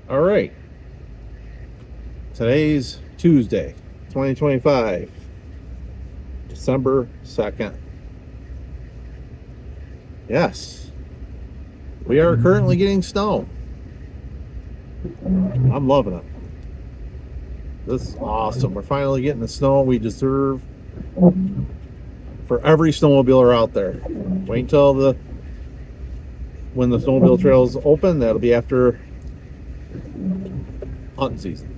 All right. Today's Tuesday, 2025, December 2nd. Yes, we are currently getting snow. I'm loving it. This is awesome. We're finally getting the snow we deserve for every snowmobiler out there. Wait until when the snowmobile trails open. That'll be after hunting season.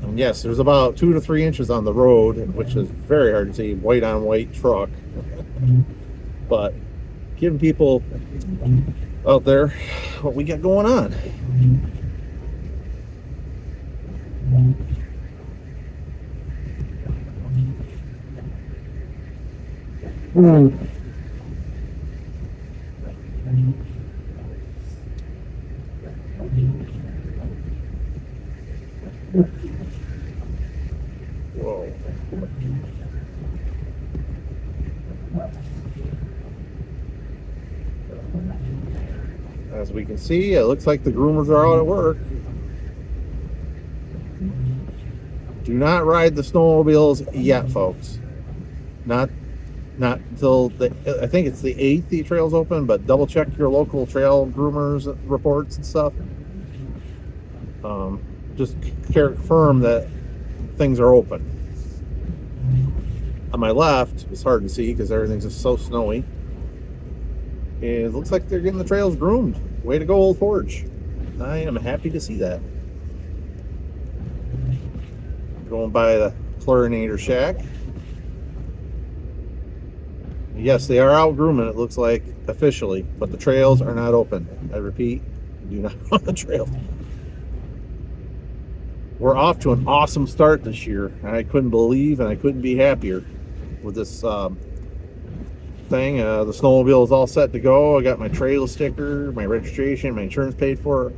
And yes, there's about 2 to 3 inches on the road, which is very hard to see. White on white truck, but giving people out there what we got going on. Whoa. As we can see, it looks like the groomers are out at work. Do not ride the snowmobiles yet, folks. Not until I think it's the 8th the trail's open, but double check your local trail groomers reports and stuff. Just confirm that things are open. On my left, it's hard to see because everything's just so snowy. It looks like they're getting the trails groomed. Way to go, Old Forge. I am happy to see that. Going by the Chlorinator Shack. Yes, they are out grooming, it looks like, officially, but the trails are not open. I repeat, do not run the trail. We're off to an awesome start this year. I couldn't believe and I couldn't be happier with this thing. The snowmobile is all set to go. I got my trail sticker, my registration, my insurance paid for.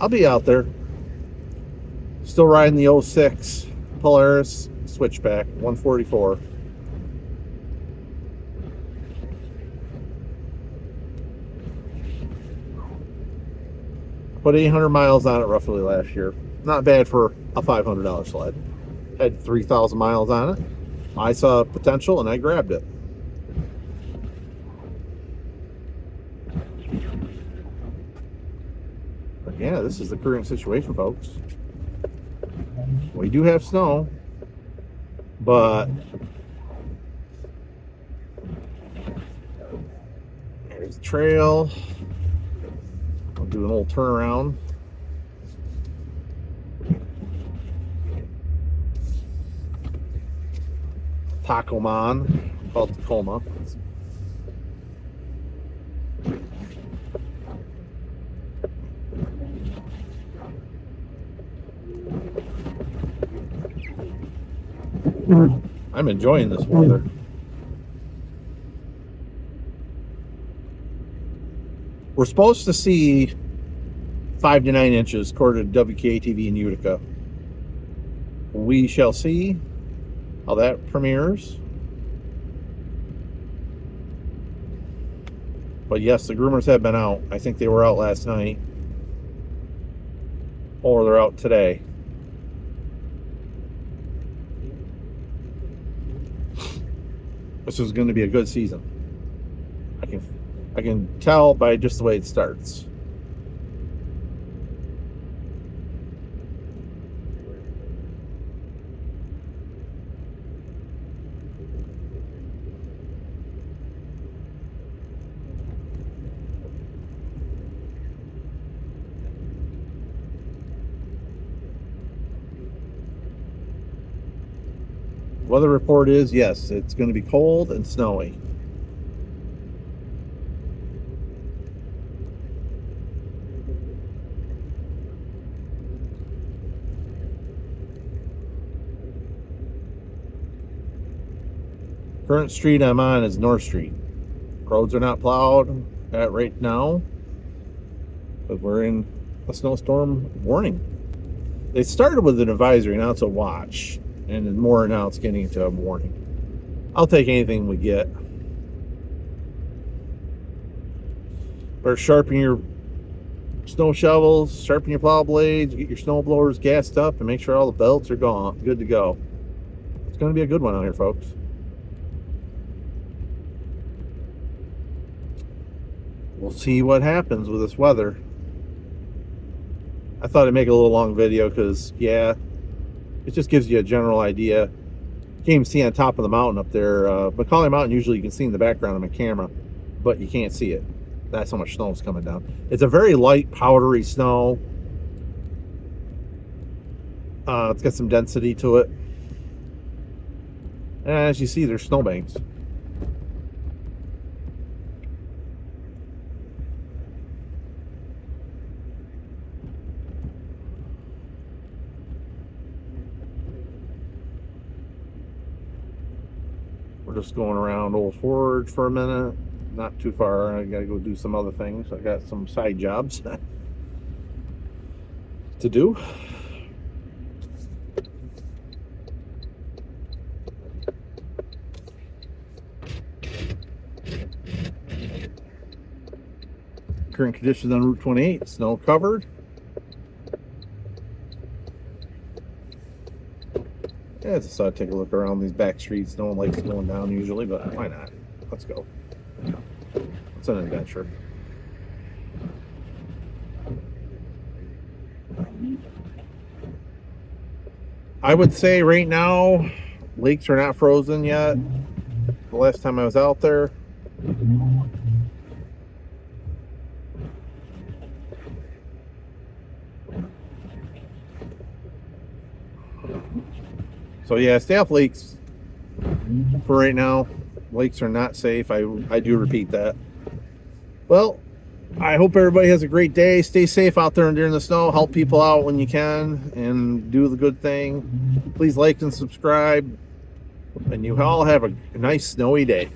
I'll be out there. Still riding the 06 Polaris Switchback 144. Put 800 miles on it roughly last year. Not bad for a $500 sled. Had 3,000 miles on it. I saw potential and I grabbed it. But yeah, this is the current situation, folks. We do have snow, but there's the trail. I'll do an old turnaround. Tacoma, called Tacoma. I'm enjoying this weather. We're supposed to see 5 to 9 inches according to WKTV in Utica. We shall see how that premieres. But yes, the groomers have been out. I think they were out last night. Or they're out today. This is going to be a good season. I can tell by just the way it starts. Weather report is, yes, it's going to be cold and snowy. Current street I'm on is North Street. Roads are not plowed right now, but we're in a snowstorm warning. They started with an advisory, now it's a watch, and more now it's getting into a warning. I'll take anything we get. Better sharpen your snow shovels, sharpen your plow blades, get your snow blowers gassed up, and make sure all the belts are gone, good to go. It's going to be a good one out here, folks. We'll see what happens with this weather. I thought I'd make a little long video because, yeah, it just gives you a general idea. You can't even see on top of the mountain up there. Macaulay Mountain, usually you can see in the background of my camera, but you can't see it. That's how much snow is coming down. It's a very light, powdery snow. It's got some density to it. And as you see, there's snowbanks. We're just going around Old Forge for a minute. Not too far. I gotta go do some other things. I got some side jobs to do. Current conditions on Route 28, snow covered. Yeah, I just thought I'd take a look around these back streets. No one likes going down usually, but why not? Let's go. It's an adventure. I would say right now, lakes are not frozen yet. The last time I was out there. So yeah, stay off lakes for right now. Lakes are not safe. I do repeat that. Well, I hope everybody has a great day. Stay safe out there during the snow. Help people out when you can and do the good thing. Please like and subscribe. And you all have a nice snowy day.